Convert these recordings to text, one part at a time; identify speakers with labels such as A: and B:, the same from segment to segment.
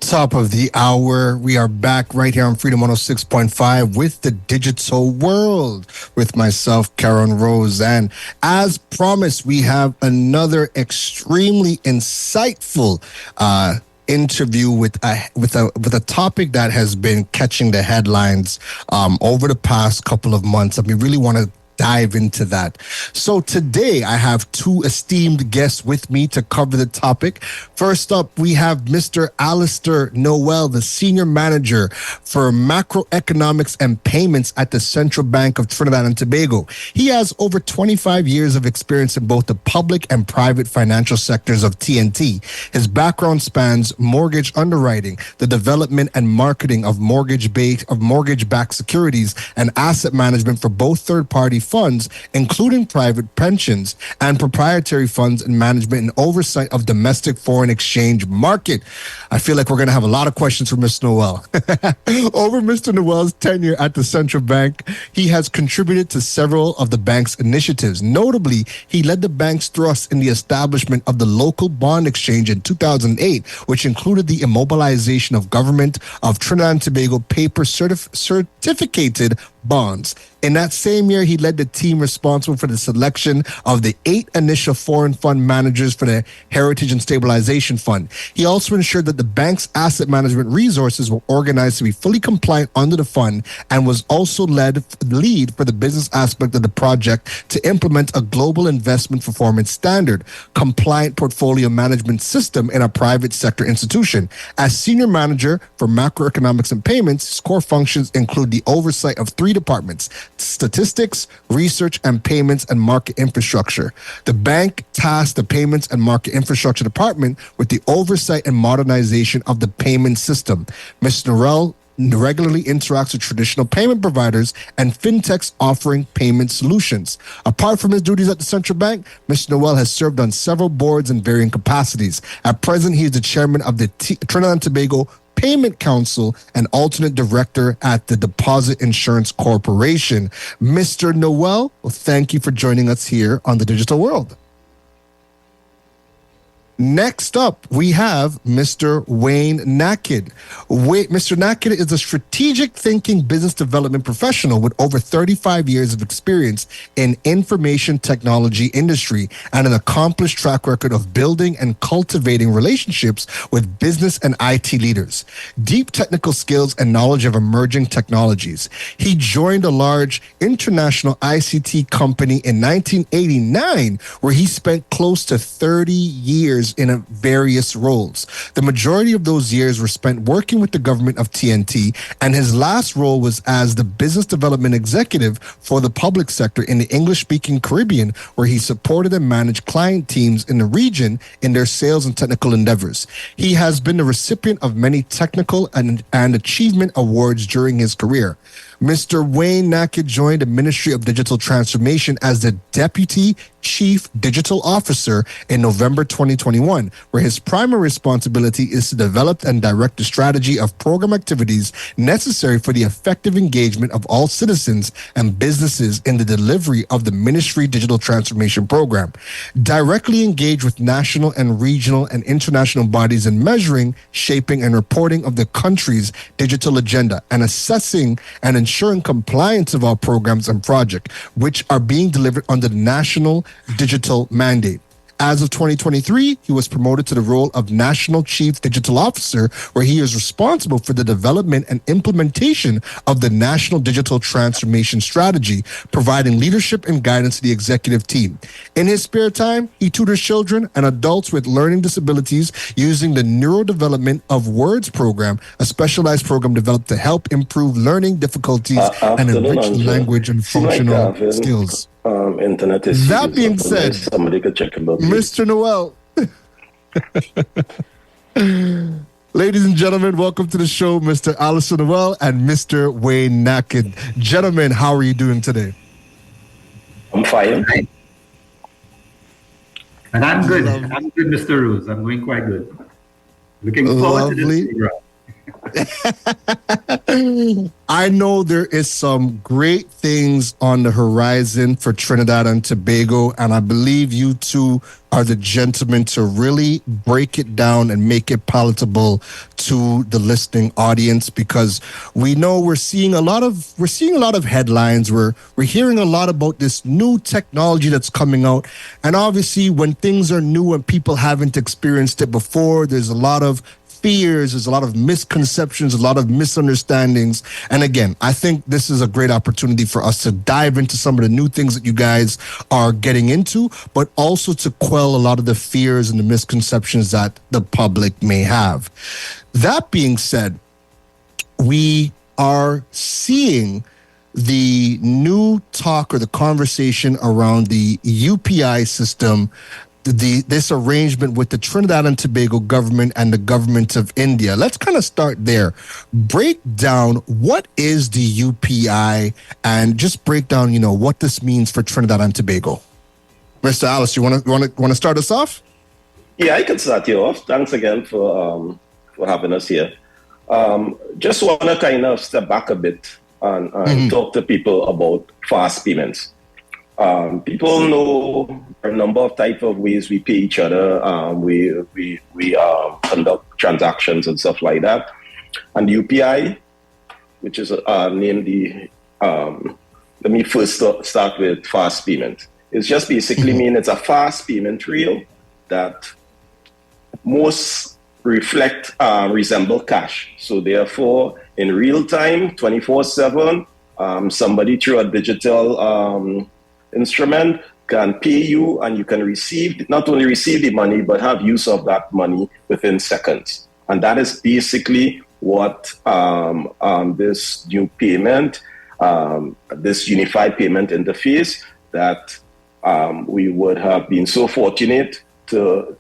A: Top of the hour. We are back right here on Freedom 106.5 with the digital world with myself, Karen Rose. And as promised, we have another extremely insightful interview with a topic that has been catching the headlines over the past couple of months. And we really want to dive into that. So today I have two esteemed guests with me to cover the topic. First up, we have Mr. Alister Noel, the Senior Manager for Macroeconomics and Payments at the Central Bank of Trinidad and Tobago. He has over 25 years of experience in both the public and private financial sectors of TNT. His background spans mortgage underwriting, the development and marketing of mortgage-backed securities, and asset management for both third-party funds, including private pensions and proprietary funds, and management and oversight of domestic foreign exchange market. I feel like we're going to have a lot of questions for Mr. Noel. Over Mr. Noel's tenure at the central bank, he has contributed to several of the bank's initiatives. Notably, he led the bank's thrust in the establishment of the local bond exchange in 2008, which included the immobilization of government of Trinidad and Tobago paper certificated bonds. In that same year, he led the team responsible for the selection of the 8 initial foreign fund managers for the Heritage and Stabilization Fund. He also ensured that the bank's asset management resources were organized to be fully compliant under the fund, and was also lead for the business aspect of the project to implement a global investment performance standard, compliant portfolio management system in a private sector institution. As Senior Manager for Macroeconomics and Payments, his core functions include the oversight of 3 departments: statistics, research and payments, and market infrastructure. The bank tasked the payments and market infrastructure department with the oversight and modernization of the payment system. Mr. Noel regularly interacts with traditional payment providers and fintechs offering payment solutions. Apart from his duties at the central bank, Mr. Noel has served on several boards in varying capacities. At present, he is the chairman of the Trinidad and Tobago Payment Council and alternate director at the Deposit Insurance Corporation. Mr. Noel, well, thank you for joining us here on the Digital World. Next up, we have Mr. Wayne Nakhid. Mr. Nakhid is a strategic thinking business development professional with over 35 years of experience in information technology industry and an accomplished track record of building and cultivating relationships with business and IT leaders. Deep technical skills and knowledge of emerging technologies. He joined a large international ICT company in 1989, where he spent close to 30 years in various roles. The majority of those years were spent working with the government of TNT, and his last role was as the business development executive for the public sector in the English-speaking Caribbean, where he supported and managed client teams in the region in their sales and technical endeavors. He has been the recipient of many technical and achievement awards during his career. Mr. Wayne Nakhid joined the Ministry of Digital Transformation as the Deputy Chief Digital Officer in November 2021, where his primary responsibility is to develop and direct the strategy of program activities necessary for the effective engagement of all citizens and businesses in the delivery of the Ministry Digital Transformation Program. Directly engage with national and regional and international bodies in measuring, shaping, and reporting of the country's digital agenda, and assessing and ensuring compliance of our programs and projects, which are being delivered under the National Digital Mandate. As of 2023, he was promoted to the role of National Chief Digital Officer, where he is responsible for the development and implementation of the National Digital Transformation Strategy, providing leadership and guidance to the executive team. In his spare time, he tutors children and adults with learning disabilities using the Neurodevelopment of Words program, a specialized program developed to help improve learning difficulties and enrich language and functional skills.
B: Internet is
A: that being said,
B: somebody could check about
A: Mr. Noel. Ladies and gentlemen, welcome to the show, Mr. Alister Noel and Mr. Wayne Nakhid. Gentlemen, how are you doing today?
B: I'm fine.
C: And I'm good. I'm good, Mr. Rose. I'm going quite good. Looking forward to this program.
A: I know there is some great things on the horizon for Trinidad and Tobago, and I believe you two are the gentlemen to really break it down and make it palatable to the listening audience, because we know we're seeing a lot of headlines. We're hearing a lot about this new technology that's coming out, and obviously when things are new and people haven't experienced it before, there's a lot of fears, there's a lot of misconceptions, a lot of misunderstandings. And again, I think this is a great opportunity for us to dive into some of the new things that you guys are getting into, but also to quell a lot of the fears and the misconceptions that the public may have. That being said, we are seeing the new talk or the conversation around the UPI system, this arrangement with the Trinidad and Tobago government and the government of India. Let's kind of start there. Break down what is the UPI and just break down, what this means for Trinidad and Tobago. Mr. Alister, you want to start us off?
B: Yeah, I can start you off. Thanks again for having us here. Just want to kind of step back a bit and talk to people about fast payments. People know a number of types of ways we pay each other. We conduct transactions and stuff like that. And the UPI, which is named the, let me first start with fast payment. It's just basically mean it's a fast payment rail that most resemble cash. So therefore, in real time, 24/7, somebody through a digital instrument can pay you, and you can not only receive the money, but have use of that money within seconds. And that is basically what this new payment, this unified payment interface that we would have been so fortunate to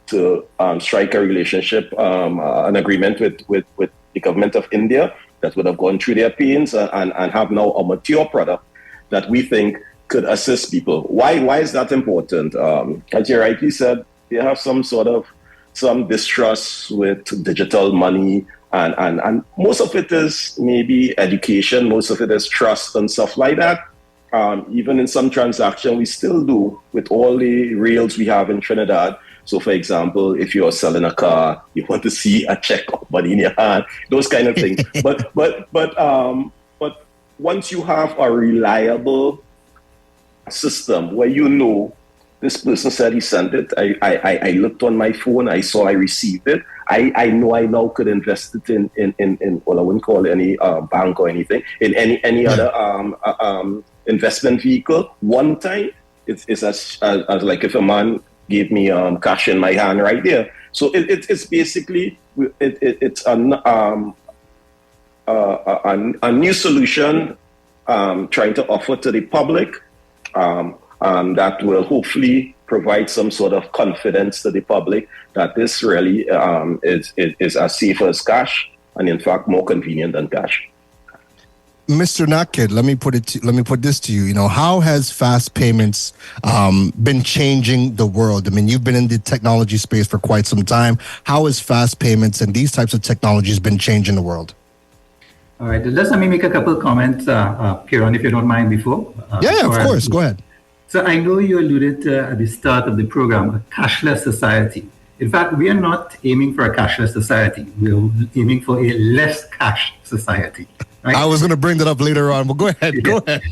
B: strike a relationship, an agreement with the government of India that would have gone through their pains and have now a mature product that we think could assist people. Why is that important? As you rightly said, they have some distrust with digital money, and most of it is maybe education, most of it is trust and stuff like that. Even in some transaction, we still do with all the rails we have in Trinidad. So for example, if you're selling a car, you want to see a check of money in your hand, those kind of things. But once you have a reliable system where this person said he sent it, I looked on my phone, I saw I received it, I know I now could invest it in well, I wouldn't call it any bank or anything, in any other investment vehicle. One time, it's as like if a man gave me cash in my hand right there. So it's basically it's a new solution trying to offer to the public. That will hopefully provide some sort of confidence to the public that this really is as safe as cash, and in fact more convenient than cash.
A: Mr. Nakhid, let me put this to you. How has fast payments been changing the world? I mean, you've been in the technology space for quite some time. How has fast payments and these types of technologies been changing the world?
C: All right, let me make a couple of comments, Kieran, if you don't mind, before.
A: Yeah, of course. Go ahead.
C: So I know you alluded to at the start of the program, a cashless society. In fact, we are not aiming for a cashless society. We're aiming for a less cash society. Right?
A: I was going to bring that up later on, but go ahead. Go ahead.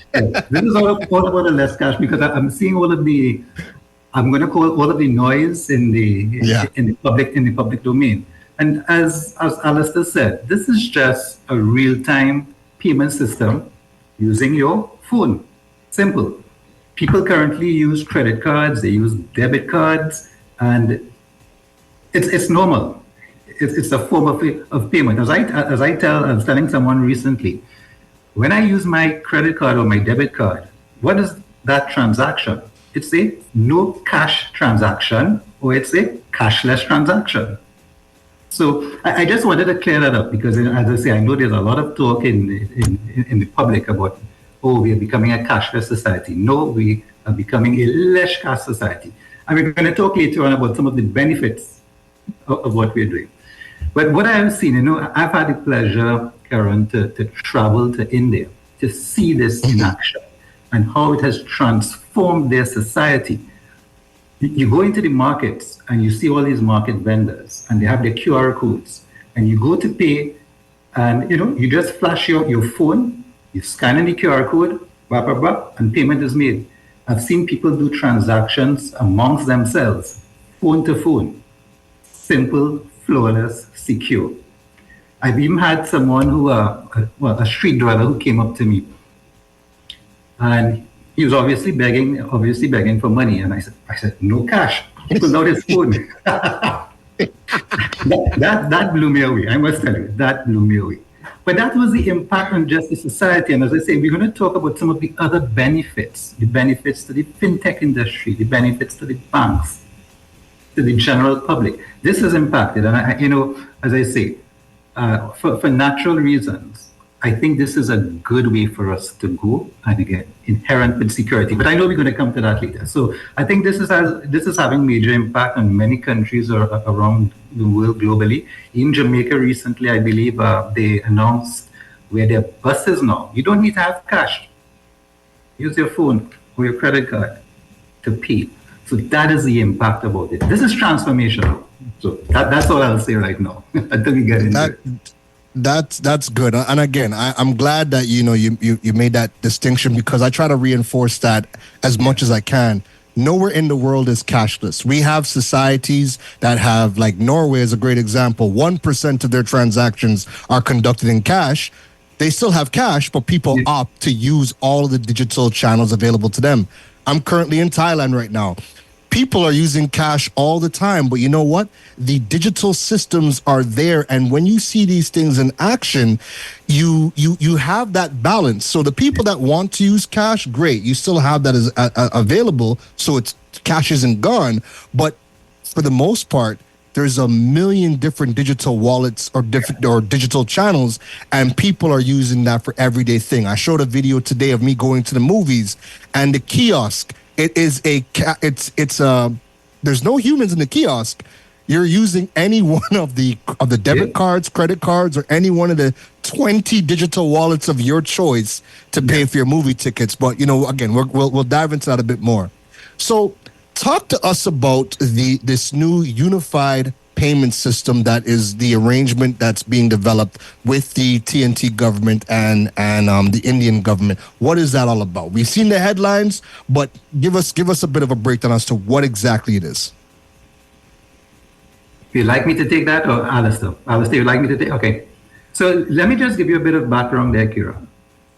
C: This is all about a less cash, because I'm seeing all of the, I'm going to call all of the noise in the public domain. And as Alister said, this is just a real-time payment system using your phone. Simple. People currently use credit cards, they use debit cards, and it's normal. It's a form of payment. As I was telling someone recently, when I use my credit card or my debit card, what is that transaction? It's a no cash transaction, or it's a cashless transaction. So I just wanted to clear that up, because as I say, I know there's a lot of talk in the public about, we are becoming a cashless society. No, we are becoming a less cash society. And we're going to talk later on about some of the benefits of what we're doing. But what I have seen, I've had the pleasure, Karen, to travel to India to see this in action and how it has transformed their society. You go into the markets and you see all these market vendors and they have their QR codes and you go to pay and you just flash your phone, you scan in the QR code, blah, blah, blah, and payment is made. I've seen people do transactions amongst themselves, phone to phone, simple, flawless, secure. I've even had someone who, a street dweller who came up to me and he was obviously begging for money. And I said, no cash. He pulled out his phone. that blew me away. I must tell you, that blew me away. But that was the impact on just the society. And as I say, we're going to talk about some of the other benefits, the benefits to the fintech industry, the benefits to the banks, to the general public. This has impacted. And as I say, for natural reasons, I think this is a good way for us to go, and again, inherent with security. But I know we're going to come to that later. So I think this is having major impact on many countries around the world globally. In Jamaica recently, I believe they announced where their buses now, you don't need to have cash. Use your phone or your credit card to pay. So that is the impact about it. This is transformational. So that's all I'll say right now until we get into it.
A: That's good. And again, I'm glad that you made that distinction, because I try to reinforce that as much as I can. Nowhere in the world is cashless. We have societies that have, like Norway is a great example, 1% of their transactions are conducted in cash. They still have cash, but people opt to use all of the digital channels available to them. I'm currently in Thailand right now. People are using cash all the time, but you know what? The digital systems are there, and when you see these things in action, you have that balance. So the people that want to use cash, great, you still have that as available, so it's cash isn't gone. But for the most part, there's a million different digital wallets or digital channels, and people are using that for everyday thing. I showed a video today of me going to the movies, and the kiosk. There's no humans in the kiosk. You're using any one of the debit cards, credit cards, or any one of the 20 digital wallets of your choice to pay for your movie tickets. But again, we'll dive into that a bit more. So, talk to us about this new unified payment system that is the arrangement that's being developed with the TNT government and the Indian government. What is that all about? We've seen the headlines, but give us a bit of a breakdown as to what exactly it is.
C: You'd like me to take that, or Alister? Alister, you'd like me to take? Okay. So let me just give you a bit of background there, Kira.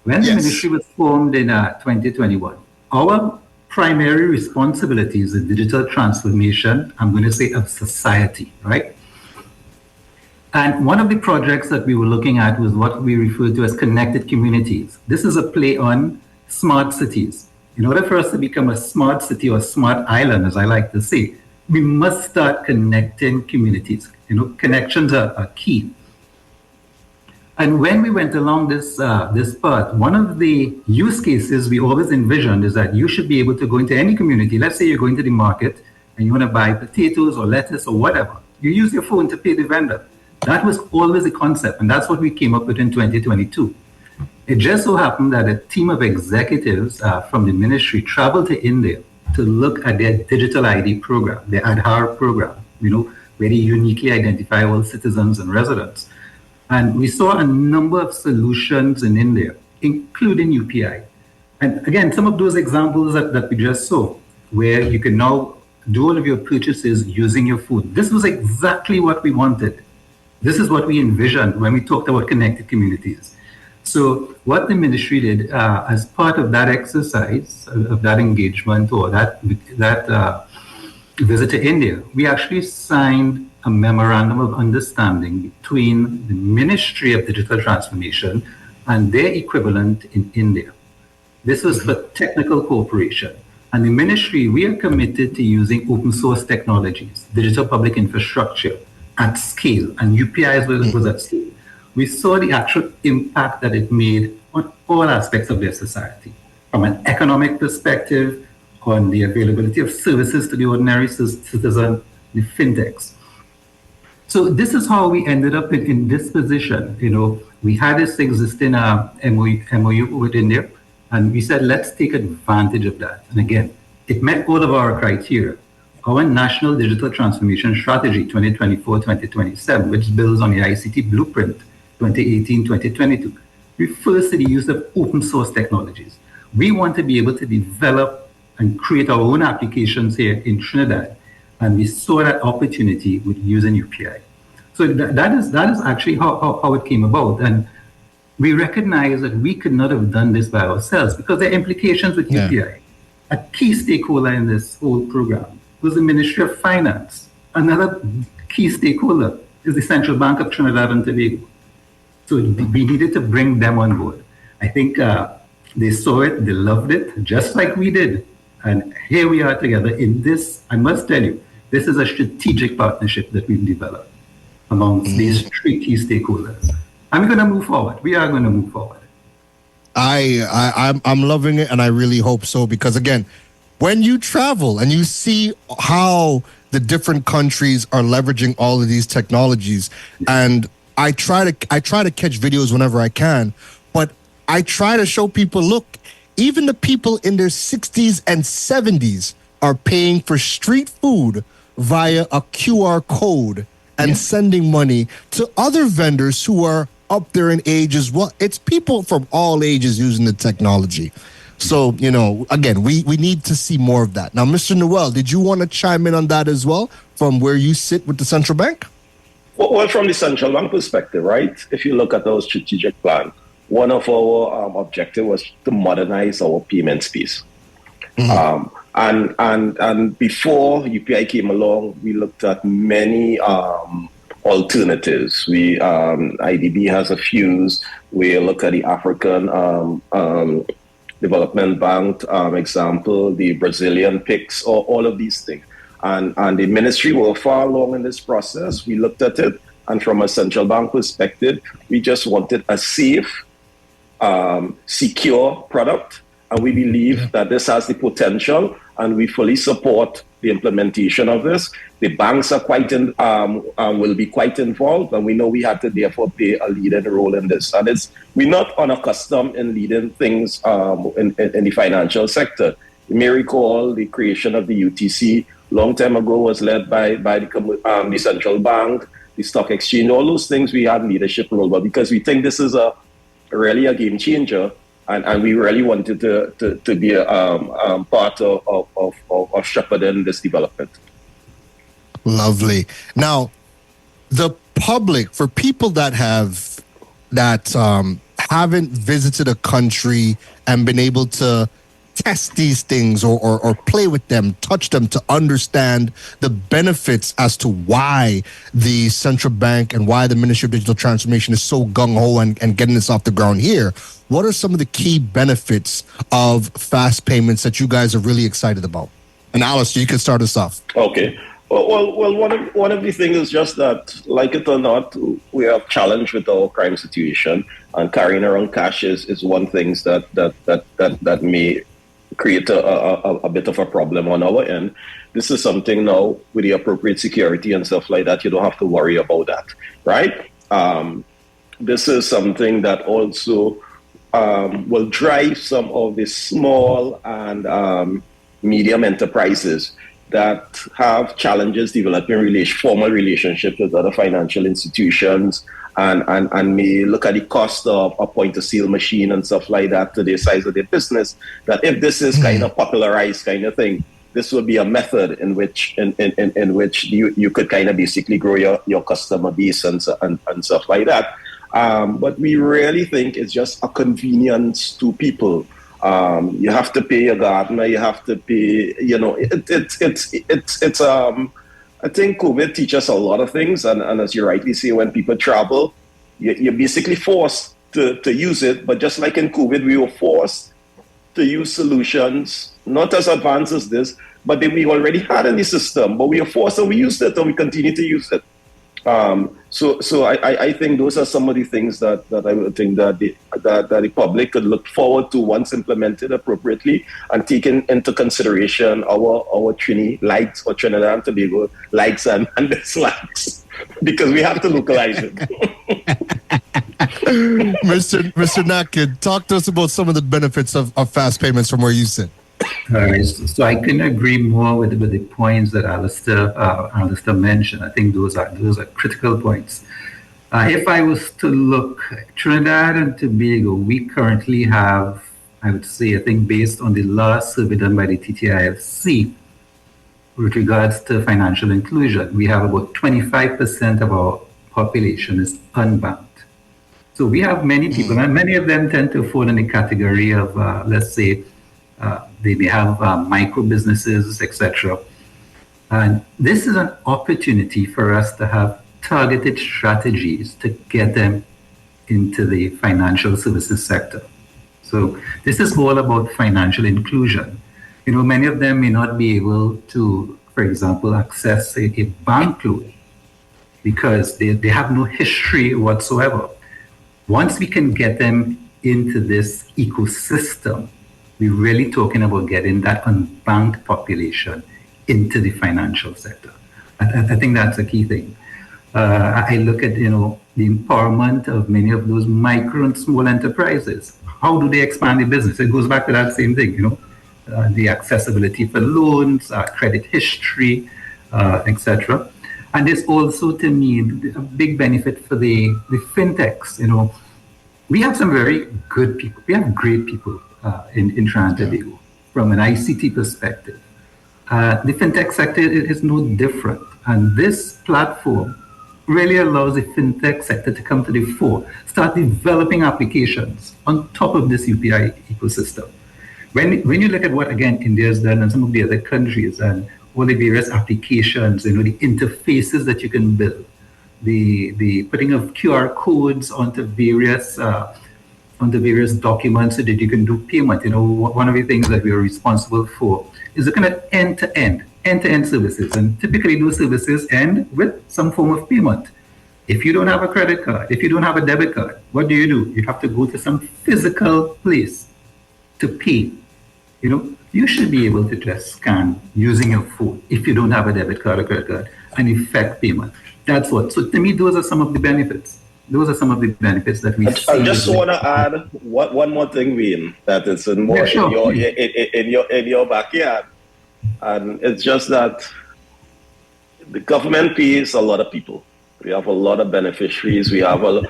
C: When the ministry was formed in 2021, our primary responsibility is the digital transformation, I'm going to say, of society, right? And one of the projects that we were looking at was what we refer to as connected communities. This is a play on smart cities. In order for us to become a smart city or smart island, as I like to say, we must start connecting communities. Connections are key. And when we went along this path, one of the use cases we always envisioned is that you should be able to go into any community. Let's say you're going to the market and you want to buy potatoes or lettuce or whatever. You use your phone to pay the vendor. That was always a concept, and that's what we came up with in 2022. It just so happened that a team of executives from the ministry traveled to India to look at their digital ID program, their Aadhaar program, where they uniquely identify all citizens and residents. And we saw a number of solutions in India, including UPI. And again, some of those examples that we just saw, where you can now do all of your purchases using your phone. This was exactly what we wanted. This is what we envisioned when we talked about connected communities. So what the ministry did as part of that exercise, of that engagement or that visit to India, we actually signed a memorandum of understanding between the Ministry of Digital Transformation and their equivalent in India. This was for technical cooperation. And the ministry, we are committed to using open source technologies, digital public infrastructure at scale, and UPI was at scale. We saw the actual impact that it made on all aspects of their society, from an economic perspective, on the availability of services to the ordinary citizen, the fintechs. So this is how we ended up in this position. We had this existing MOU within there, and we said, let's take advantage of that. And again, it met all of our criteria. Our National Digital Transformation Strategy 2024-2027, which builds on the ICT Blueprint 2018-2022, refers to the use of open source technologies. We want to be able to develop and create our own applications here in Trinidad, and we saw that opportunity with using UPI. So that is actually how it came about. And we recognize that we could not have done this by ourselves because there are implications with UPI. A key stakeholder in this whole program was the Ministry of Finance. Another key stakeholder is the Central Bank of Trinidad and Tobago. So we needed to bring them on board. I think they saw it, they loved it, just like we did. And here we are together in this. I must tell you, this is a strategic partnership that we've developed amongst these three key stakeholders. And we're going to move forward. We are going to move forward.
A: I'm loving it, and I really hope so, because again, when you travel and you see how the different countries are leveraging all of these technologies, and I try to catch videos whenever I can, but I try to show people, look, even the people in their 60s and 70s are paying for street food via a QR code and sending money to other vendors who are up there in age as well. It's people from all ages using the technology. So, again, we need to see more of that. Now, Mr. Noel, did you want to chime in on that as well from where you sit with the central bank?
B: Well, from the central bank perspective, right? If you look at our strategic plan, one of our objectives was to modernize our payment space. And before UPI came along, we looked at many alternatives. IDB has a few. We look at the African Development Bank example, the Brazilian PIX, or all of these things. And the ministry were far along in this process. We looked at it, and from a central bank perspective, we just wanted a safe, secure product. And we believe that this has the potential, and we fully support the implementation of this. The banks are will be quite involved, and we know we have to therefore play a leading role in this. And we're not unaccustomed in leading things in the financial sector. You may recall the creation of the UTC long time ago was led by the central bank, the stock exchange, all those things we had leadership role, but because we think this is really a game changer. And we really wanted to be a part of shepherding this development.
A: Lovely. Now, the public, for people that haven't visited a country and been able to test these things or play with them, touch them to understand the benefits as to why the central bank and why the Ministry of Digital Transformation is so gung-ho and getting this off the ground here, what are some of the key benefits of fast payments that you guys are really excited about? And Alister, you can start us off.
B: Okay. Well, one of the things is just that, like it or not, we have challenge with our crime situation, and carrying around cash is one thing that may create a bit of a problem on our end. This is something now with the appropriate security and stuff like that, you don't have to worry about that, right? This is something that also will drive some of the small and medium enterprises that have challenges developing formal relationships with other financial institutions and may look at the cost of a point-of-sale machine and stuff like that to the size of their business, that if this is kind of popularized kind of thing, this would be a method in which you could kind of basically grow your customer base and stuff like that. But we really think it's just a convenience to people. You have to pay your gardener, you have to pay, I think COVID teaches us a lot of things, and as you rightly say, when people travel, you're basically forced to use it. But just like in COVID, we were forced to use solutions, not as advanced as this, but we already had in the system, but we were forced and we used it and we continue to use it. I think those are some of the things that I would think that the public could look forward to once implemented appropriately and taking into consideration our Trini likes or Trinidad and Tobago likes and dislikes, because we have to localize it.
A: Mr. Nakhid, talk to us about some of the benefits of fast payments from where you sit.
C: All right, so I couldn't agree more with the points that Alister mentioned. I think those are critical points. If I was to look, Trinidad and Tobago, we currently have, I would say, I think based on the last survey done by the TTIFC with regards to financial inclusion, we have about 25% of our population is unbanked. So we have many people, and many of them tend to fall in the category of, let's say, they may have micro businesses, etc. And this is an opportunity for us to have targeted strategies to get them into the financial services sector. So this is all about financial inclusion. You know, many of them may not be able to, for example, access a bank loan because they have no history whatsoever. Once we can get them into this ecosystem, we're really talking about getting that unbanked population into the financial sector. I think that's a key thing. I look at, you know, the empowerment of many of those micro and small enterprises. How do they expand their business? It goes back to that same thing, you know, the accessibility for loans, credit history, etc. And there's also, to me, a big benefit for the fintechs. You know, we have some very good people. We have great people in Trinidad and Tobago from an ICT perspective. The fintech sector is no different. And this platform really allows the fintech sector to come to the fore, start developing applications on top of this UPI ecosystem. When you look at what, again, India has done and some of the other countries and all the various applications, you know, the interfaces that you can build, the putting of QR codes onto various documents so that you can do payment. You know, one of the things that we are responsible for is looking at end-to-end services. And typically those services end with some form of payment. If you don't have a credit card, if you don't have a debit card, what do? You have to go to some physical place to pay. You know, you should be able to just scan using your phone if you don't have a debit card or credit card and effect payment. That's what. So to me, those are some of the benefits. Those are some of the benefits that we see.
B: I just want to add one more thing, Wayne, that is in your backyard. And it's just that the government pays a lot of people. We have a lot of beneficiaries. We have and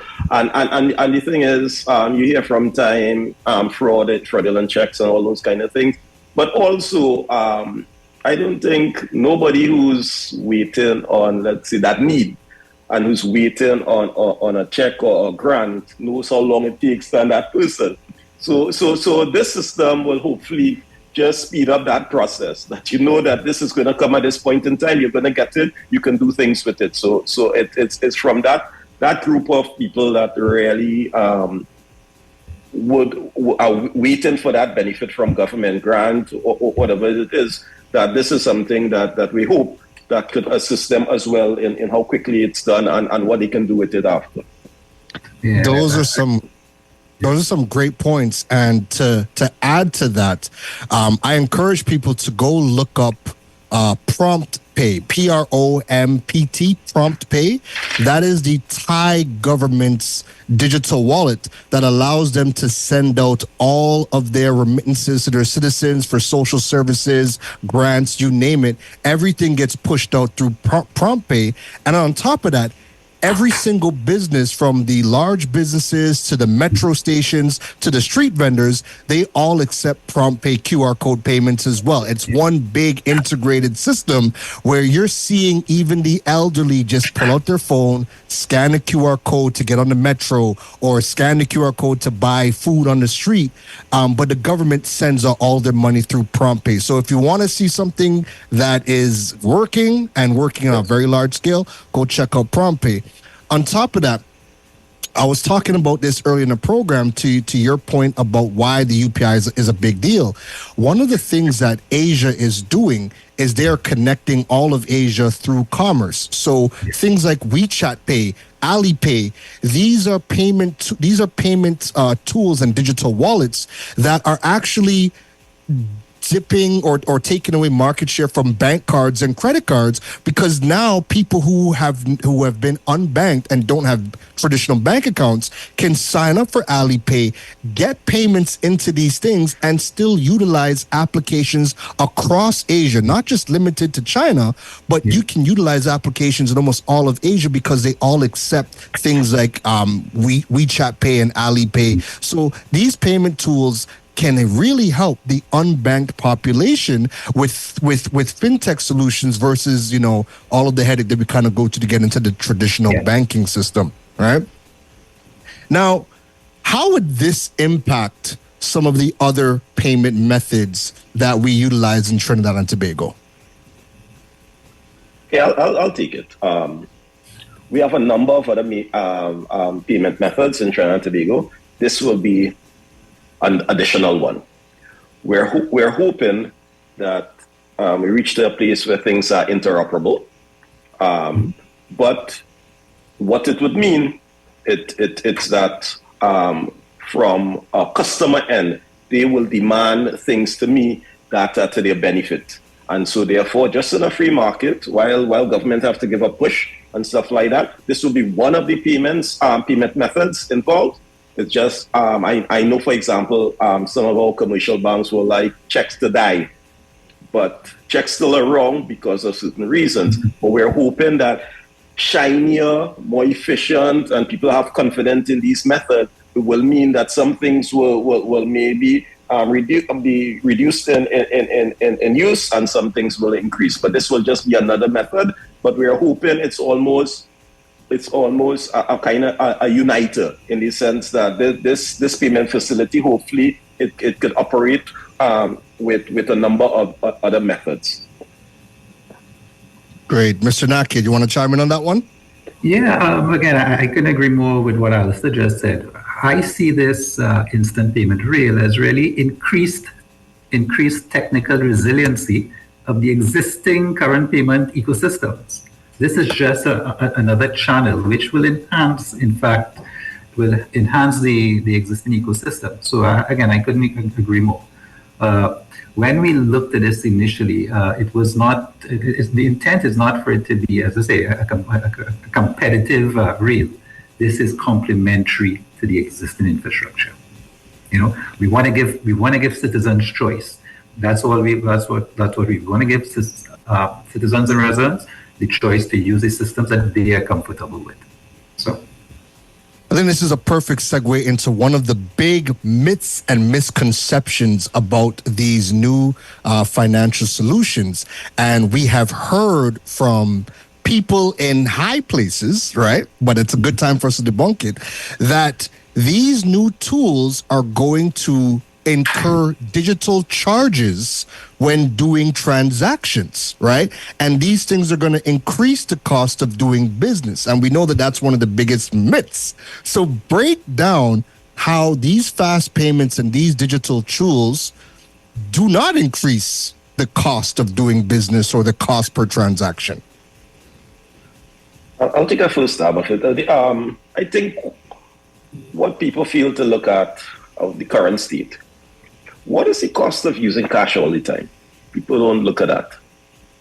B: the thing is, you hear from time fraudulent checks and all those kind of things. But also, I don't think nobody who's waiting on, let's say, that need and who's waiting on a check or a grant knows how long it takes than that person. So this system will hopefully just speed up that process, that you know that this is going to come at this point in time, you're going to get it, you can do things with it. So it's from that group of people that really are waiting for that benefit from government grant or whatever it is, that this is something that we hope that could assist them as well in how quickly it's done and what they can do with it after.
A: Yeah, those are some great points. And to add to that, I encourage people to go look up Prompt Pay, PROMPT, Prompt Pay. That is the Thai government's digital wallet that allows them to send out all of their remittances to their citizens for social services, grants, you name it. Everything gets pushed out through Prompt Pay. And on top of that, every single business, from the large businesses to the metro stations to the street vendors, they all accept Prompt Pay QR code payments as well. It's one big integrated system where you're seeing even the elderly just pull out their phone, scan a QR code to get on the metro, or scan the QR code to buy food on the street. But the government sends out all their money through Prompt Pay. So if you want to see something that is working and working on a very large scale, go check out Prompt Pay. On top of that, I was talking about this earlier in the program to your point about why the UPI is a big deal. One of the things that Asia is doing is they're connecting all of Asia through commerce. So things like WeChat Pay, Alipay, these are payment tools and digital wallets that are actually zipping or taking away market share from bank cards and credit cards, because now people who have been unbanked and don't have traditional bank accounts can sign up for Alipay, get payments into these things, and still utilize applications across Asia, not just limited to China, but you can utilize applications in almost all of Asia because they all accept things like WeChat Pay and Alipay. So these payment tools can really help the unbanked population with fintech solutions versus, all of the headache that we kind of go to get into the traditional banking system, right? Now, how would this impact some of the other payment methods that we utilize in Trinidad and Tobago?
B: Okay, I'll take it. We have a number of other payment methods in Trinidad and Tobago. This will be an additional one. We're hoping that we reach to a place where things are interoperable. But what it would mean, it's that from a customer end, they will demand things to me that are to their benefit. And so therefore, just in a free market, while government have to give a push and stuff like that, this will be one of the payment methods involved. It's just, I know, for example, some of our commercial banks will like checks to die, but checks still are wrong because of certain reasons. But we're hoping that shinier, more efficient, and people have confidence in these methods, it will mean that some things will maybe be reduced in use, and some things will increase. But this will just be another method. But we're hoping it's almost a kind of a uniter, in the sense that this payment facility, hopefully it could operate with a number of other methods.
A: Great. Mr. Nakhid, you want to chime in on that one?
C: Yeah, again, I couldn't agree more with what Alister just said. I see this instant payment rail as really increased technical resiliency of the existing current payment ecosystems. This is just another channel which will enhance the existing ecosystem. So again, I couldn't agree more. When we looked at this initially, the intent is not for it to be, as I say, a competitive rail. This is complementary to the existing infrastructure. We want to give citizens choice. That's what we want to give citizens and residents, the choice to use the systems that they are comfortable with. So
A: I think this is a perfect segue into one of the big myths and misconceptions about these new financial solutions. And we have heard from people in high places, right? But it's a good time for us to debunk it, that these new tools are going to incur digital charges when doing transactions, right? And these things are going to increase the cost of doing business. And we know that that's one of the biggest myths. So break down how these fast payments and these digital tools do not increase the cost of doing business or the cost per transaction.
B: I'll take a first stab of it. I think what people fail to look at of the current state. What is the cost of using cash all the time? People don't look at that.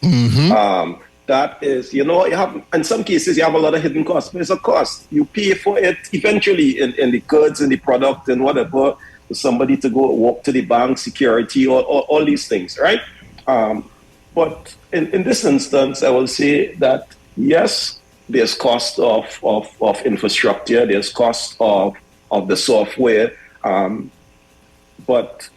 B: Mm-hmm. That is, you have, in some cases, you have a lot of hidden costs, but it's a cost. You pay for it eventually in the goods, in the product, and whatever, for somebody to go walk to the bank, security, or all these things, right? But in this instance, I will say that, yes, there's cost of infrastructure, there's cost of the software, but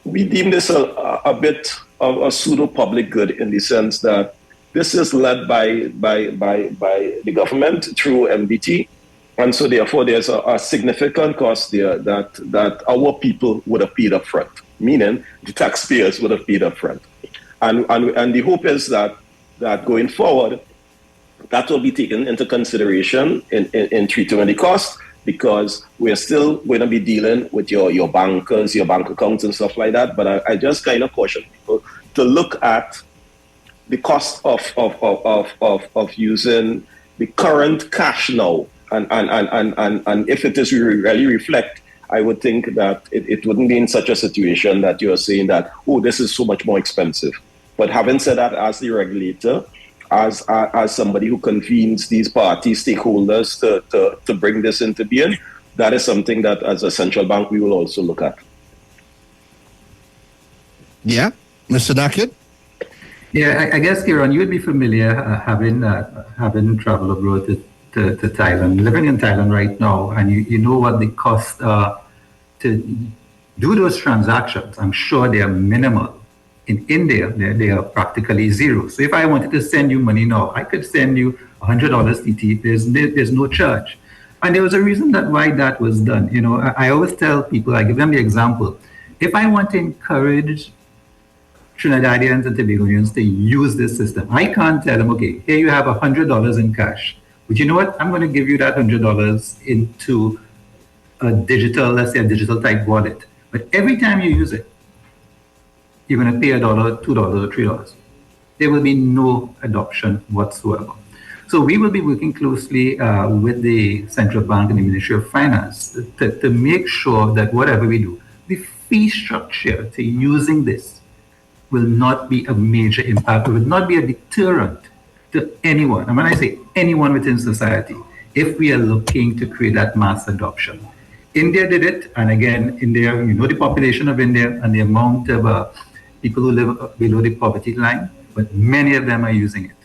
B: we deem this a bit of a pseudo public good, in the sense that this is led by the government through MDT, and so therefore there's a significant cost there that our people would have paid up front, meaning the taxpayers would have paid up front, and the hope is that going forward, that will be taken into consideration in treating the cost. because we're still going to be dealing with your bankers, your bank accounts and stuff like that. But I just kind of caution people to look at the cost of using the current cash now. And if it is really reflect, I would think that it wouldn't be in such a situation that you're saying that, oh, this is so much more expensive. But having said that, as the regulator, as somebody who convenes these parties, stakeholders to bring this into being, that is something that as a central bank we will also look at.
A: Yeah, Mr. Nakhid?
C: Yeah, I guess, Kieran, you would be familiar having traveled abroad to Thailand, living in Thailand right now, and you know what the cost to do those transactions. I'm sure they are minimal. In India, they are practically zero. So if I wanted to send you money now, I could send you $100 TT. There's no charge. And there was a reason why that was done. You know, I always tell people, I give them the example. If I want to encourage Trinidadians and Tobagonians to use this system, I can't tell them, okay, here you have $100 in cash. But you know what? I'm going to give you that $100 into a digital, let's say a digital type wallet. But every time you use it, you're going to pay $1, $2, or $3. There will be no adoption whatsoever. So we will be working closely with the Central Bank and the Ministry of Finance to make sure that whatever we do, the fee structure to using this will not be a major impact, it will not be a deterrent to anyone. And when I say anyone within society, if we are looking to create that mass adoption. India did it, and again, India, you know the population of India and the amount of people who live below the poverty line, but many of them are using it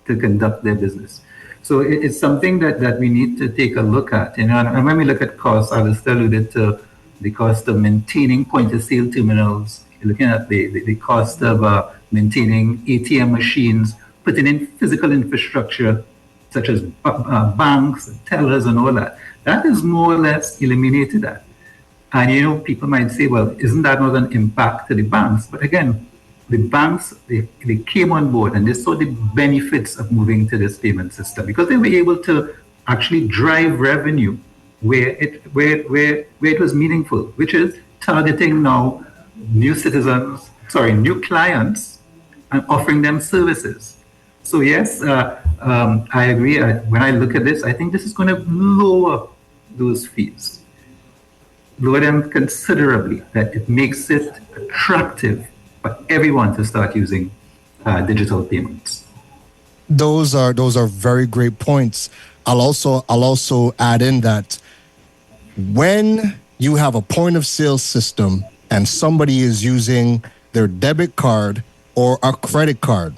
C: to conduct their business. So it's something that we need to take a look at. You know, and when we look at costs, I was alluded to the cost of maintaining point-of-sale terminals, you're looking at the cost of maintaining ATM machines, putting in physical infrastructure, such as banks, and tellers, and all that. That is more or less eliminated that. And, you know, people might say, well, isn't that not an impact to the banks? But again, the banks, they came on board and they saw the benefits of moving to this payment system because they were able to actually drive revenue where it was meaningful, which is targeting now new clients and offering them services. So yes, I agree. When I look at this, I think this is going to lower those fees. Lower them considerably, that it makes it attractive for everyone to start using digital payments.
A: Those are very great points. I'll also add in that when you have a point of sale system and somebody is using their debit card or a credit card,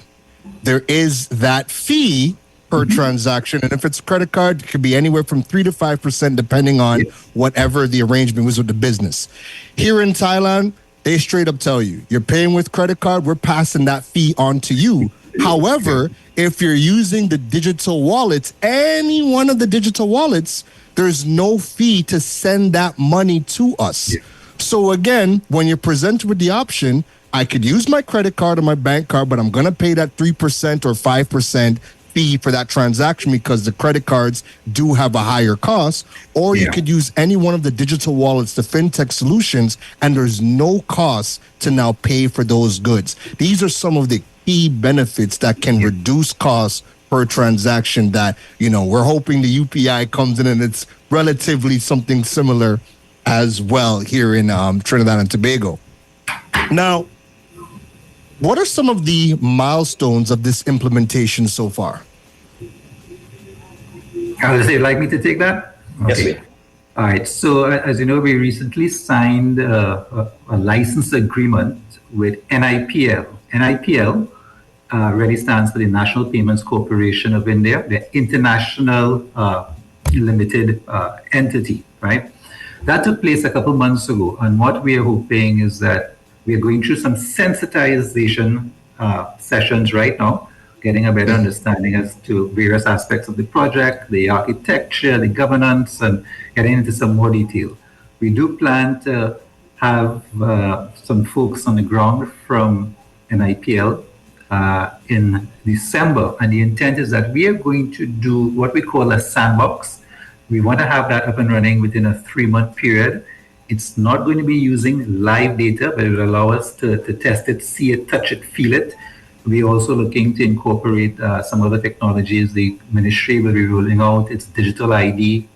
A: there is that fee per transaction. And if it's a credit card, it could be anywhere from 3 to 5%, depending on whatever the arrangement was with the business. Here in Thailand, they straight up tell you, you're paying with credit card, we're passing that fee on to you. However, if you're using the digital wallets, any one of the digital wallets, there's no fee to send that money to us. So again, when you're presented with the option, I could use my credit card or my bank card, but I'm going to pay that 3% or 5% fee for that transaction because the credit cards do have a higher cost. Or you could use any one of the digital wallets, the fintech solutions, and there's no cost to now pay for those goods. These are some of the key benefits that can reduce costs per transaction that, you know, we're hoping the UPI comes in and it's relatively something similar as well here in Trinidad and Tobago. Now, what are some of the milestones of this implementation so far?
C: Alister, you'd like me to take that?
B: Okay. Yes, please.
C: All right. So, as you know, we recently signed a license agreement with NIPL. NIPL really stands for the National Payments Corporation of India, the international limited entity, right? That took place a couple months ago. And what we are hoping is that we are going through some sensitization sessions right now, getting a better understanding as to various aspects of the project, the architecture, the governance, and getting into some more detail. We do plan to have some folks on the ground from NIPL in December. And the intent is that we are going to do what we call a sandbox We want to have that up and running within a 3-month period. It's not going to be using live data, but it will allow us to test it, see it, touch it, feel it. We're also looking to incorporate some other technologies. The ministry will be rolling out its digital ID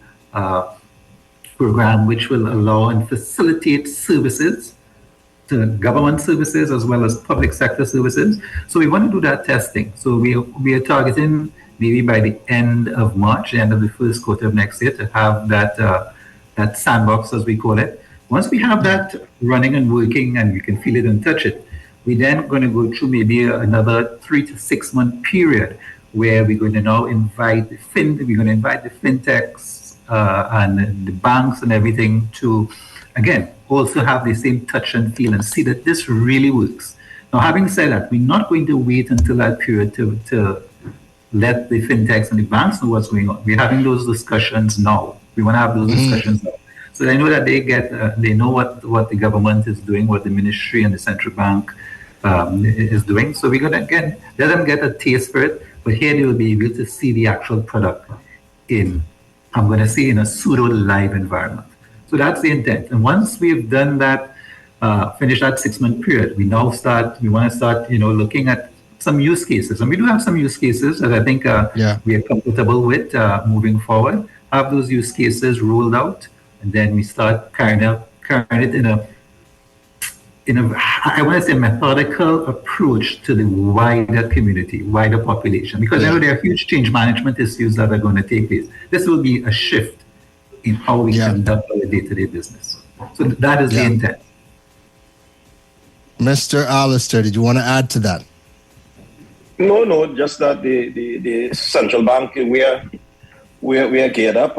C: program, which will allow and facilitate services to government services as well as public sector services. So we want to do that testing. So we are targeting maybe by the end of March, the end of the first quarter of next year, to have that sandbox, as we call it. Once we have that running and working and you can feel it and touch it, we're then going to go through maybe another 3 to 6 month period where we're going to now invite the fintechs and the banks and everything to, again, also have the same touch and feel and see that this really works. Now, having said that, we're not going to wait until that period to let the fintechs and the banks know what's going on. We're having those discussions now. We want to have those discussions now. So they know that they know what the government is doing, what the ministry and the central bank is doing. So we're going to, again, let them get a taste for it, but here they will be able to see the actual product in, I'm going to say, in a pseudo live environment. So that's the intent. And once we've done that, finish that 6-month period, we want to start, looking at some use cases. And we do have some use cases that I think we are comfortable with moving forward. Have those use cases rolled out, and then we start carrying it in a I want to say methodical approach to the wider community, wider population, because there are huge change management issues that are going to take place. This will be a shift in how we conduct our day-to-day business. So that is the intent.
A: Mr. Alister, did you want to add to that?
B: No, just that the central bank, we are geared up.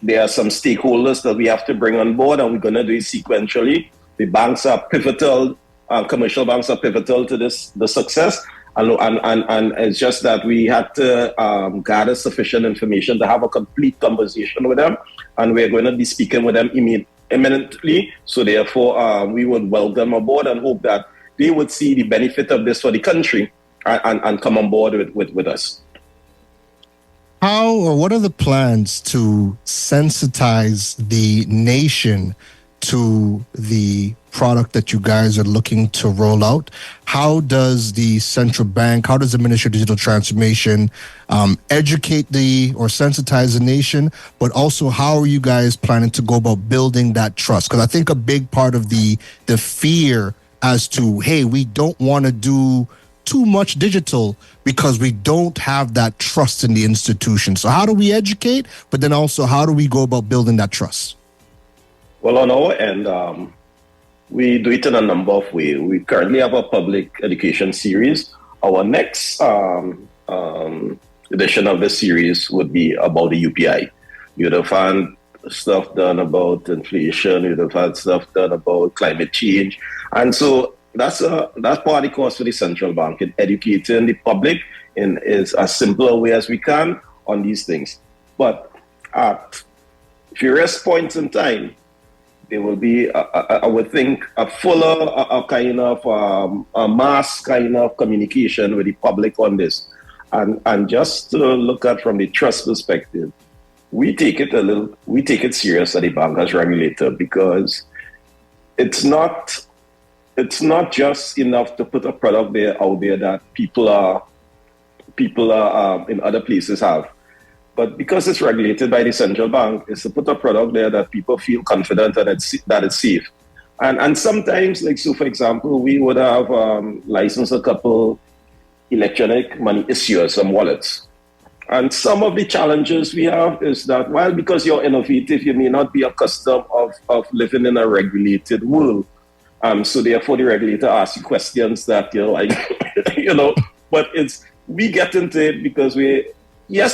B: There are some stakeholders that we have to bring on board, and we're going to do it sequentially. The banks are pivotal, commercial banks are pivotal to the success, and it's just that we had to gather sufficient information to have a complete conversation with them, and we're going to be speaking with them imminently. So therefore, we would welcome them aboard and hope that they would see the benefit of this for the country and come on board with us.
A: How or what are the plans to sensitize the nation to the product that you guys are looking to roll out? How does the central bank, how does the Ministry of Digital Transformation educate or sensitize the nation? But also, how are you guys planning to go about building that trust? Because I think a big part of the fear as to, hey, we don't want to do too much digital because we don't have that trust in the institution. So how do we educate? But then also, how do we go about building that trust?
B: Well, on our end, we do it in a number of ways. We currently have a public education series. Our next edition of the series would be about the UPI. You'd have had stuff done about inflation. You'd have had stuff done about climate change. And so that's part of the course for the central bank, in educating the public in as simple a way as we can on these things. But at various points in time, there will be, I would think, a fuller, a kind of a mass kind of communication with the public on this. And just to look at from the trust perspective, we take it serious at the bank as regulator, because it's not just enough to put a product out there that people are in other places have. But because it's regulated by the central bank, it's to put a product there that people feel confident that it's safe. And sometimes, like, so for example, we would have licensed a couple electronic money issuers, some wallets. And some of the challenges we have is that, while because you're innovative, you may not be accustomed of living in a regulated world. So therefore the regulator asks you questions that, but we get into it because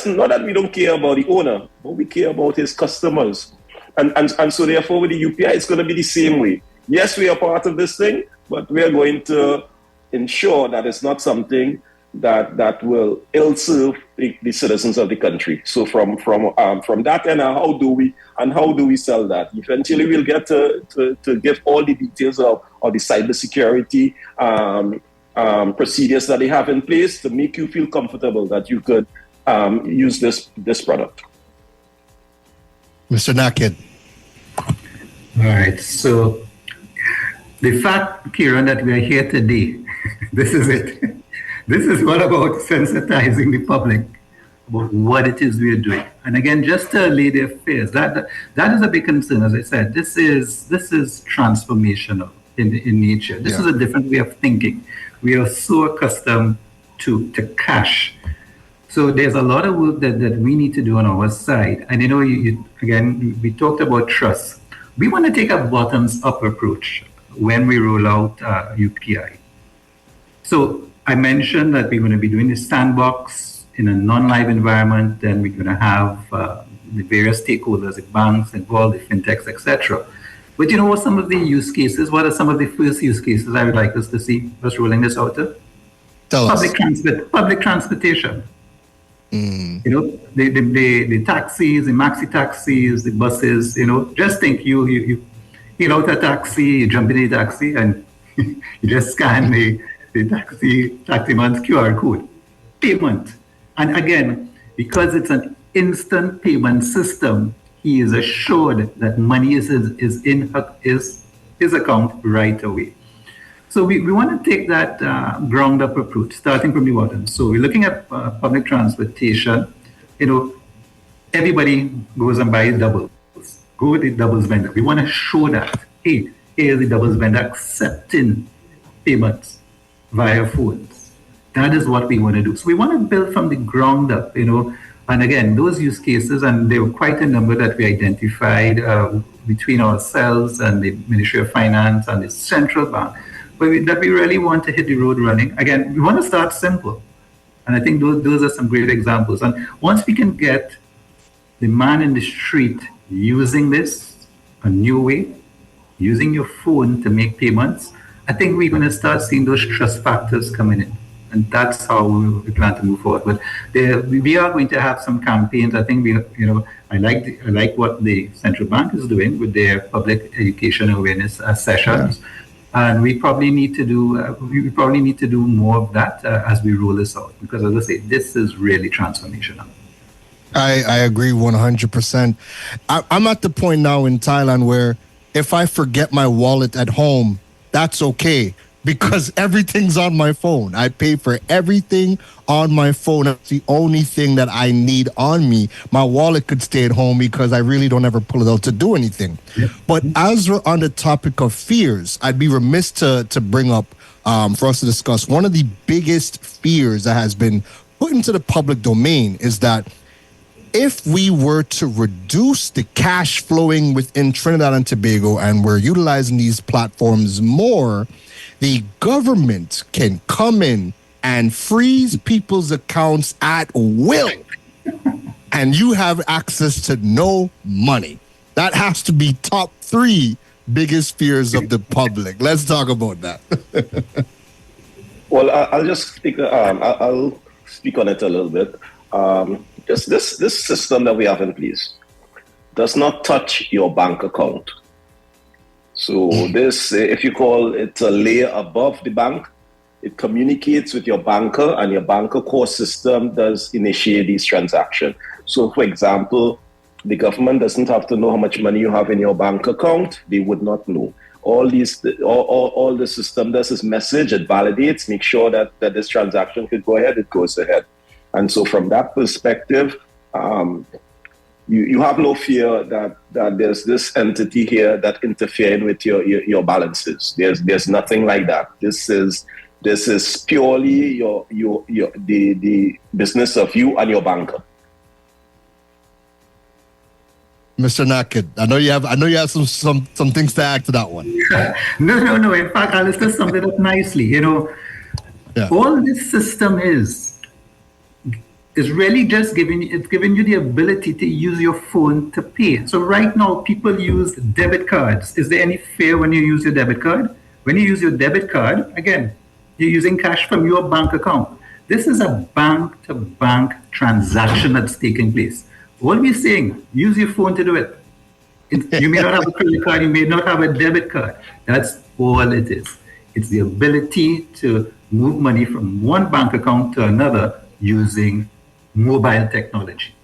B: not that we don't care about the owner, but we care about his customers. And so therefore with the UPI, it's going to be the same way. Yes, we are part of this thing, but we are going to ensure that it's not something that will ill-serve the citizens of the country. So from that end, how do we sell that? Eventually, we'll get to give all the details of the cybersecurity procedures that they have in place to make you feel comfortable that you could use this product.
A: Mr. Nakhid.
C: All right. So the fact, Kieran, that we are here today, this is it. This is all about sensitizing the public about what it is we are doing. And again, just to lay their fears, that is a big concern. As I said, this is transformational in nature. This is a different way of thinking. We are so accustomed to cash. So there's a lot of work that we need to do on our side. And again, we talked about trust. We want to take a bottoms-up approach when we roll out UPI. So I mentioned that we're going to be doing the sandbox in a non-live environment. Then we're going to have the various stakeholders, the banks involved, the fintechs, etc. But you know what some of the use cases, what are some of the first use cases I would like us to see us rolling this out to?
A: Tell us.
C: Public transportation. The taxis, the maxi taxis, the buses, just think you get out a taxi, you jump in a taxi, and you just scan the taxi man's QR code. Payment. And again, because it's an instant payment system, he is assured that money is in his account right away. So we want to take that ground up approach, starting from the bottom. So we're looking at public transportation. Everybody goes and buys doubles. Go with the doubles vendor. We want to show that, hey, here's the doubles vendor accepting payments via phones. That is what we want to do. So we want to build from the ground up, And again, those use cases, and there were quite a number that we identified between ourselves and the Ministry of Finance and the central bank, that we really want to hit the road running. Again, we want to start simple. And I think those are some great examples. And once we can get the man in the street using this a new way, using your phone to make payments, I think we're going to start seeing those trust factors coming in. And that's how we plan to move forward. But we are going to have some campaigns. I think I like what the central bank is doing with their public education awareness sessions. Yeah. And we probably need to do more of that as we roll this out, because as I say, this is really transformational.
A: I agree 100%. I'm at the point now in Thailand where if I forget my wallet at home, that's okay, because everything's on my phone. I pay for everything on my phone. That's the only thing that I need on me. My wallet could stay at home because I really don't ever pull it out to do anything. Yep. But as we're on the topic of fears, I'd be remiss to bring up for us to discuss one of the biggest fears that has been put into the public domain is that if we were to reduce the cash flowing within Trinidad and Tobago and we're utilizing these platforms more, the government can come in and freeze people's accounts at will, and you have access to no money. That has to be top 3 biggest fears of the public. Let's talk about that.
B: Well, I'll just speak. I'll speak on it a little bit. Just this system that we have in place does not touch your bank account. So this, if you call it a layer above the bank, it communicates with your banker, and your banker core system does initiate these transactions. So, for example, the government doesn't have to know how much money you have in your bank account. They would not know. All the system does is message, it validates, make sure that this transaction could go ahead, it goes ahead. And so from that perspective, you have no fear that there's this entity here that interfering with your balances. There's nothing like that. This is purely the business of you and your banker.
A: Mr. Nakhid, I know you have some things to add to that one.
C: No. In fact, Alister summed it up nicely. All this system is really just giving you the ability to use your phone to pay. So right now, people use debit cards. Is there any fear when you use your debit card? When you use your debit card, again, you're using cash from your bank account. This is a bank-to-bank transaction that's taking place. What we're saying, use your phone to do it. You may not have a credit card, you may not have a debit card. That's all it is. It's the ability to move money from one bank account to another using mobile technology.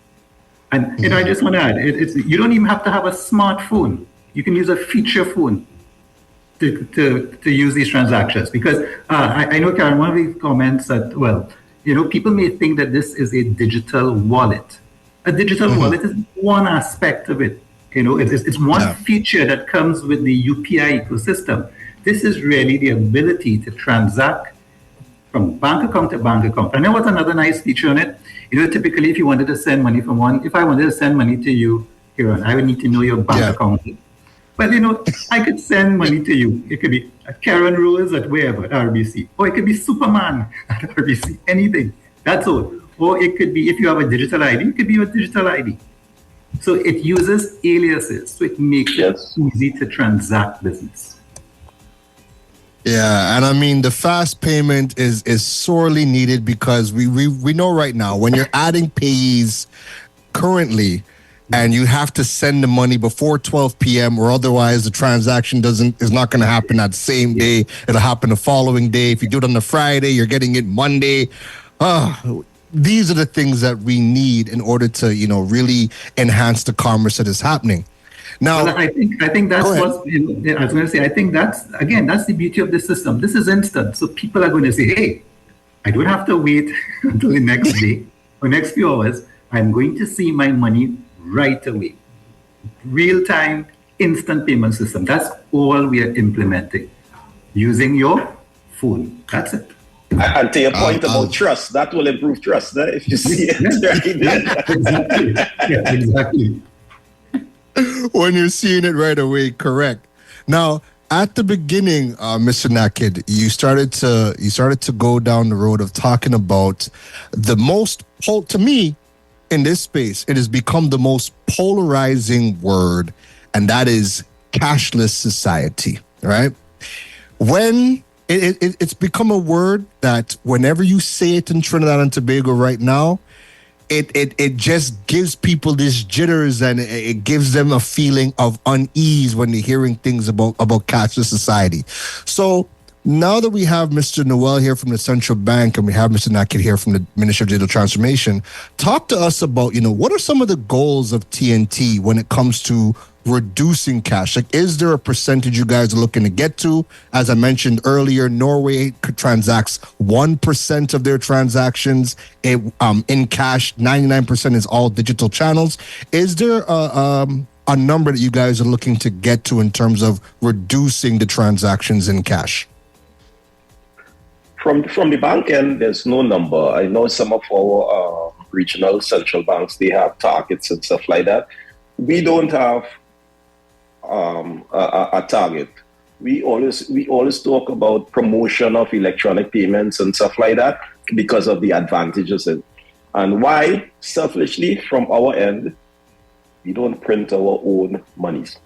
C: And I just want to add, you don't even have to have a smartphone. You can use a feature phone to use these transactions. Because I know, Karen, one of the comments that, well, people may think that this is a digital wallet. A digital wallet is one aspect of it. It's one feature that comes with the UPI ecosystem. This is really the ability to transact from bank account to bank account. And then what's another nice feature on it? Typically, if you wanted to send money if I wanted to send money to you, Kieran, I would need to know your bank account. But, I could send money to you. It could be at Karen Rose at wherever, at RBC. Or it could be Superman at RBC, anything. That's all. Or it could be, if you have a digital ID, it could be your digital ID. So it uses aliases. So it makes it easy to transact business.
A: Yeah, and I mean, the fast payment is sorely needed because we know right now when you're adding payees currently, and you have to send the money before 12 p.m. or otherwise the transaction is not going to happen that same day. It'll happen the following day. If you do it on the Friday, you're getting it Monday. These are the things that we need in order to, really enhance the commerce that is happening. Now,
C: I think that's what I was going to say. I think that's the beauty of the system. This is instant. So people are going to say, hey, I don't have to wait until the next day or next few hours. I'm going to see my money right away. Real-time, instant payment system. That's all we are implementing using your phone. That's it.
B: And to your point about trust, that will improve trust, if you see it.
C: Exactly.
A: When you're seeing it right away, correct. Now, at the beginning, Mr. Nakhid, you started to go down the road of talking about the most, to me, in this space, it has become the most polarizing word, and that is cashless society, right? When it's become a word that whenever you say it in Trinidad and Tobago right now, it just gives people this jitters, and it gives them a feeling of unease when they're hearing things about cashless society. So now that we have Mr. Noel here from the Central Bank and we have Mr. Nakhid here from the Ministry of Digital Transformation, talk to us about, what are some of the goals of TNT when it comes to reducing cash? Like, is there a percentage you guys are looking to get to? As I mentioned earlier, Norway transacts 1% of their transactions in cash. 99% is all digital channels. Is there a number that you guys are looking to get to in terms of reducing the transactions in cash?
B: From the bank end, there's no number. I know some of our regional central banks, they have targets and stuff like that. We don't have a target. We always talk about promotion of electronic payments and stuff like that because of the advantages. And why, selfishly, from our end, we don't print our own monies.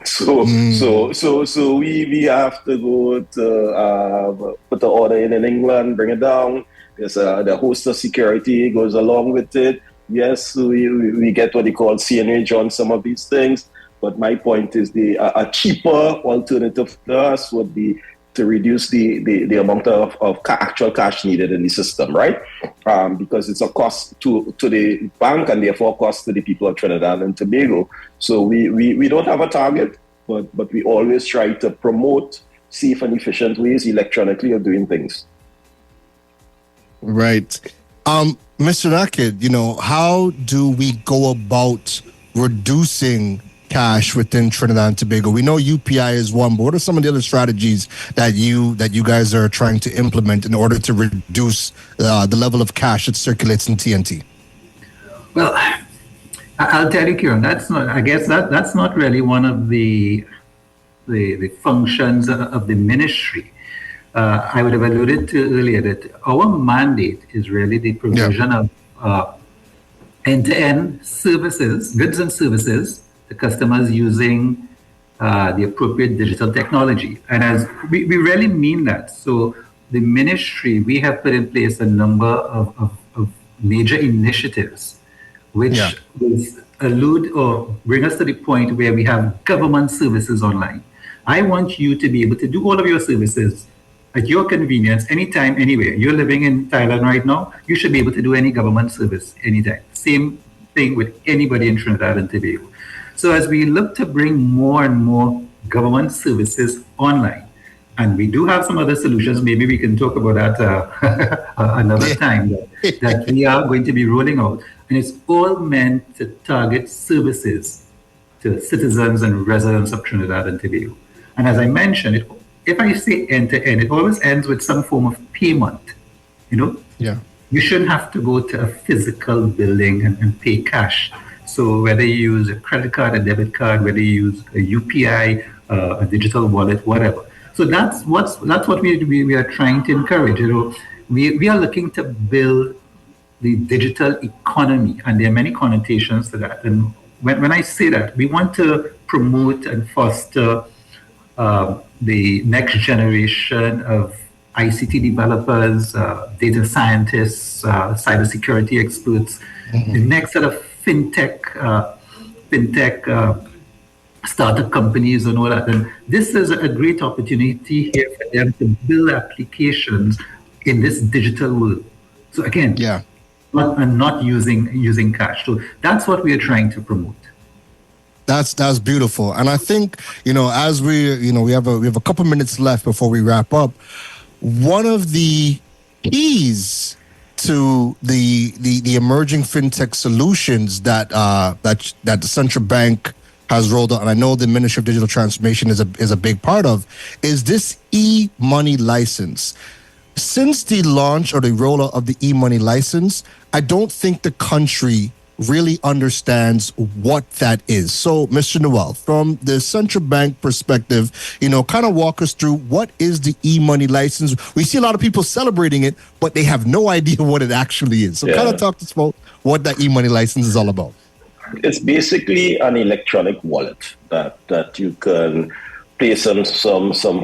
B: So we have to go to put the order in England, bring it down. There's the host of security goes along with it. Yes, we get what they call CNH on some of these things. But my point is a cheaper alternative to us would be to reduce the amount of actual cash needed in the system, right? Because it's a cost to the bank and therefore a cost to the people of Trinidad and Tobago. So we don't have a target, but we always try to promote safe and efficient ways electronically of doing things.
A: Right. Mr. Nakhid, how do we go about reducing cash within Trinidad and Tobago? We know UPI is one, but what are some of the other strategies that you guys are trying to implement in order to reduce the level of cash that circulates in TNT?
C: Well, I'll tell you, Kieran, that's not really one of the functions of the ministry. I would have alluded to earlier that our mandate is really the provision of end-to-end services, goods and services, the customers using the appropriate digital technology. And as we really mean that. So the ministry, we have put in place a number of major initiatives which will allude or bring us to the point where we have government services online. I want you to be able to do all of your services at your convenience, anytime, anywhere. You're living in Thailand right now, you should be able to do any government service anytime. Same thing with anybody in Trinidad and Tobago. So as we look to bring more and more government services online, and we do have some other solutions, maybe we can talk about that another time, that we are going to be rolling out. And it's all meant to target services to citizens and residents of Trinidad and Tobago. And as I mentioned, if I say end to end, it always ends with some form of payment.
A: Yeah.
C: You shouldn't have to go to a physical building and pay cash. So whether you use a credit card, a debit card, whether you use a UPI, a digital wallet, whatever. So that's what we are trying to encourage. We are looking to build the digital economy, and there are many connotations to that. And when I say that, we want to promote and foster the next generation of ICT developers, data scientists, cybersecurity experts, the next set of fintech startup companies and all that. And this is a great opportunity here for them to build applications in this digital world. So again, not using cash. So that's what we are trying to promote.
A: That's beautiful. And I think, as we have a couple minutes left before we wrap up, one of the keys to the emerging fintech solutions that the central bank has rolled out, and I know the Ministry of Digital Transformation is a big part of, is this e-money license. Since the launch or the rollout of the e-money license, I don't think the country really understands what that is. So, Mr. Noel, from the central bank perspective, kind of walk us through what is the e-money license. We see a lot of people celebrating it, but they have no idea what it actually is. So kind of talk to us about what that e-money license is all about.
B: It's basically an electronic wallet that you can place some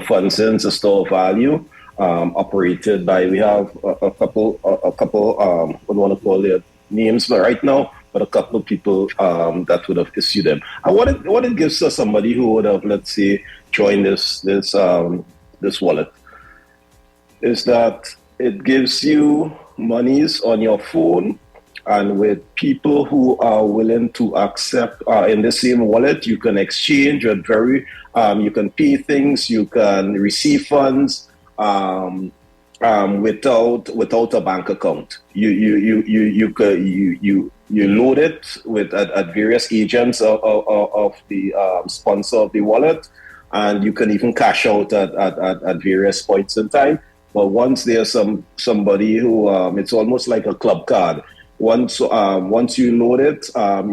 B: funds in to store value, operated by, we have a couple I don't want to call their names but right now, but a couple of people that would have issued them. And what it gives to somebody who would have, let's say, joined this wallet is that it gives you monies on your phone, and with people who are willing to accept in the same wallet, you can exchange with you can pay things, you can receive funds without a bank account. You load it with at various agents of the sponsor of the wallet, and you can even cash out at various points in time. But once there's somebody who it's almost like a club card. Once you load it,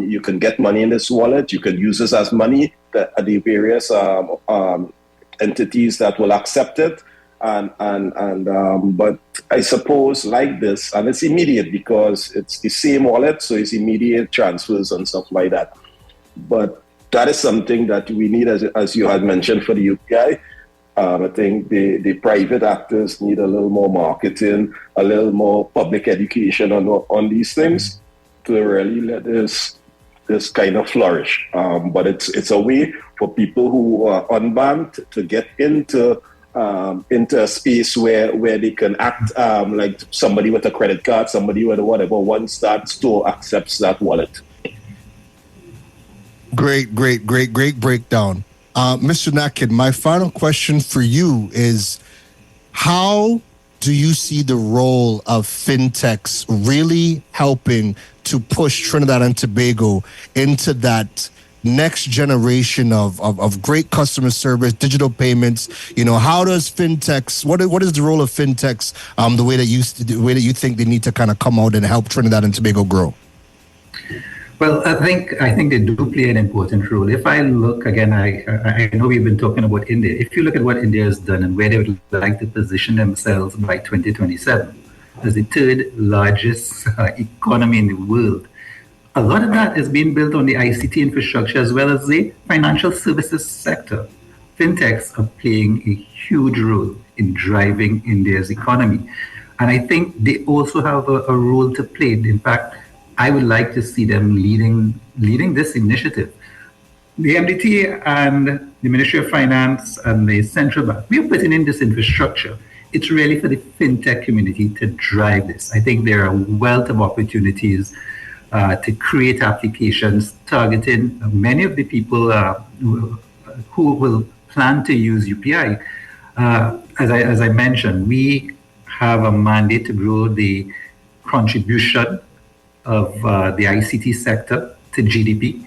B: you can get money in this wallet. You can use this as money at the various entities that will accept it. But I suppose like this, and it's immediate because it's the same wallet, so it's immediate transfers and stuff like that. But that is something that we need, as you had mentioned, for the UPI. I think the private actors need a little more marketing, a little more public education on these things to really let this kind of flourish. But it's a way for people who are unbanked to get into a space where they can act like somebody with a credit card, somebody with whatever, once that store accepts that wallet.
A: Great breakdown. Mr. Nakhid, my final question for you is, how do you see the role of fintechs really helping to push Trinidad and Tobago into that next generation of great customer service, digital payments? How does fintechs, what is the role of fintechs, the way that you think they need to kind of come out and help Trinidad and Tobago grow?
C: Well, I think they do play an important role. If I look again, I know we've been talking about India. If you look at what India has done and where they would like to position themselves by 2027 as the third largest economy in the world, a lot of that is being built on the ICT infrastructure as well as the financial services sector. Fintechs are playing a huge role in driving India's economy. And I think they also have a role to play. In fact, I would like to see them leading this initiative. The MDT and the Ministry of Finance and the Central Bank, we are putting in this infrastructure. It's really for the fintech community to drive this. I think there are a wealth of opportunities to create applications targeting many of the people who will plan to use UPI. As I mentioned, we have a mandate to grow the contribution of the ICT sector to GDP.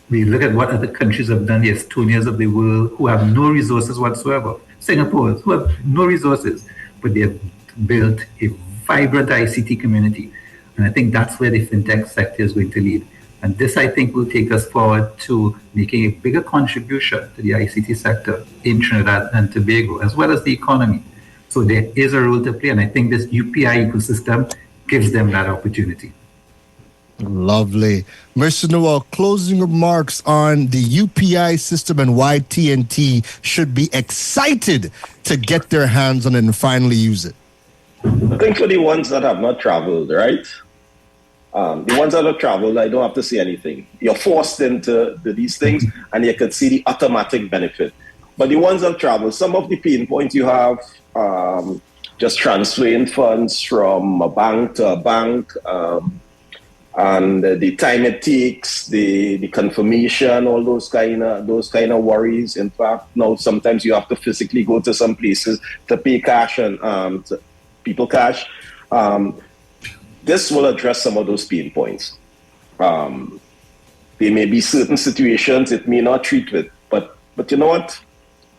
C: We look at what other countries have done, the Estonias of the world, who have no resources whatsoever, Singapore, who have no resources, but they have built a vibrant ICT community. And I think that's where the fintech sector is going to lead. And this, I think, will take us forward to making a bigger contribution to the ICT sector in Trinidad and Tobago, as well as the economy. So there is a role to play, and I think this UPI ecosystem gives them that opportunity.
A: Lovely. Mr. Noel, closing remarks on the UPI system and why TNT should be excited to get their hands on it and finally use it.
B: I think for the ones that have not traveled, right? The ones that have traveled, I don't have to say anything. You're forced into these things and you can see the automatic benefit. But the ones that travel, some of the pain points you have, just transferring funds from a bank to a bank, and the time it takes, the confirmation, all those kind of worries. In fact, now sometimes you have to physically go to some places to pay cash and to people cash. This will address some of those pain points. There may be certain situations it may not treat with, but you know what?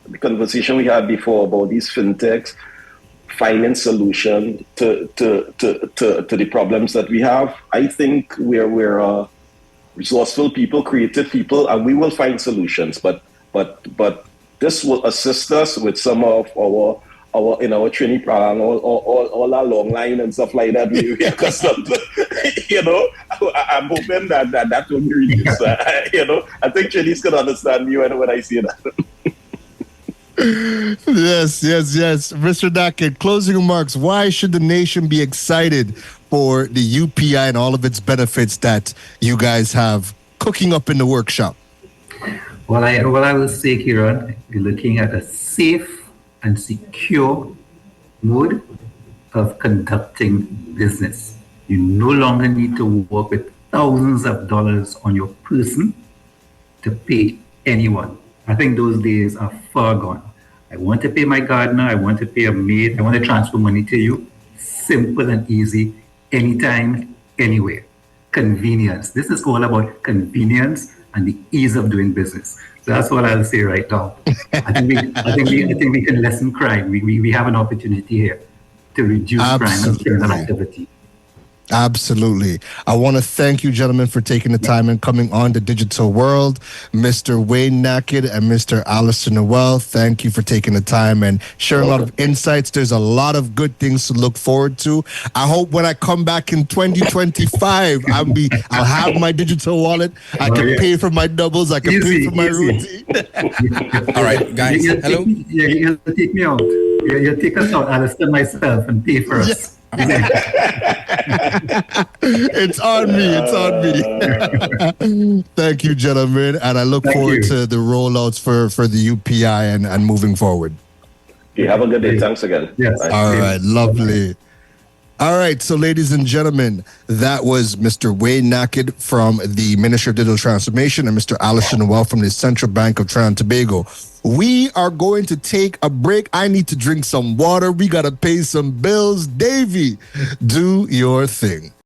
B: The conversation we had before about these fintechs finding solution to the problems that we have. I think we're resourceful people, creative people, and we will find solutions. But this will assist us with some of our in our training program, all our long line and stuff like that. We accustomed to, I'm hoping that will be reduced. I think Chinese can understand me when I say that.
A: Yes. Mr. Nakhid, closing remarks. Why should the nation be excited for the UPI and all of its benefits that you guys have cooking up in the workshop?
C: Well, I will say, Kieran, we're looking at a safe and secure mode of conducting business. You no longer need to work with thousands of dollars on your person to pay anyone. I think those days are far gone. I want to pay my gardener, I want to pay a maid, I want to transfer money to you. Simple and easy, anytime, anywhere. Convenience. This is all about convenience and the ease of doing business. So that's what I'll say right now. I think we can lessen crime. We have an opportunity here to reduce crime and criminal activity.
A: Absolutely. I want to thank you, gentlemen, for taking the time and coming on the Digital World. Mr. Wayne Nakhid and Mr. Alister Noel, thank you for taking the time and sharing a lot of insights. There's a lot of good things to look forward to. I hope when I come back in 2025, I'll have my digital wallet. I can pay for my doubles. I can pay for my routine.
D: All right, guys. Hello.
C: You'll take me out. You'll take us out, Alister, myself, and pay for us.
A: It's on me. Thank you, gentlemen, and I look forward to the rollouts for the UPI and moving forward.
B: You have a good day. Thanks again.
C: Yes.
A: All right, lovely. All right, so ladies and gentlemen, that was Mr. Wayne Nakhid from the Ministry of Digital Transformation and Mr. Alister Noel from the Central Bank of Trinidad and Tobago. We are going to take a break. I need to drink some water. We got to pay some bills. Davey, do your thing.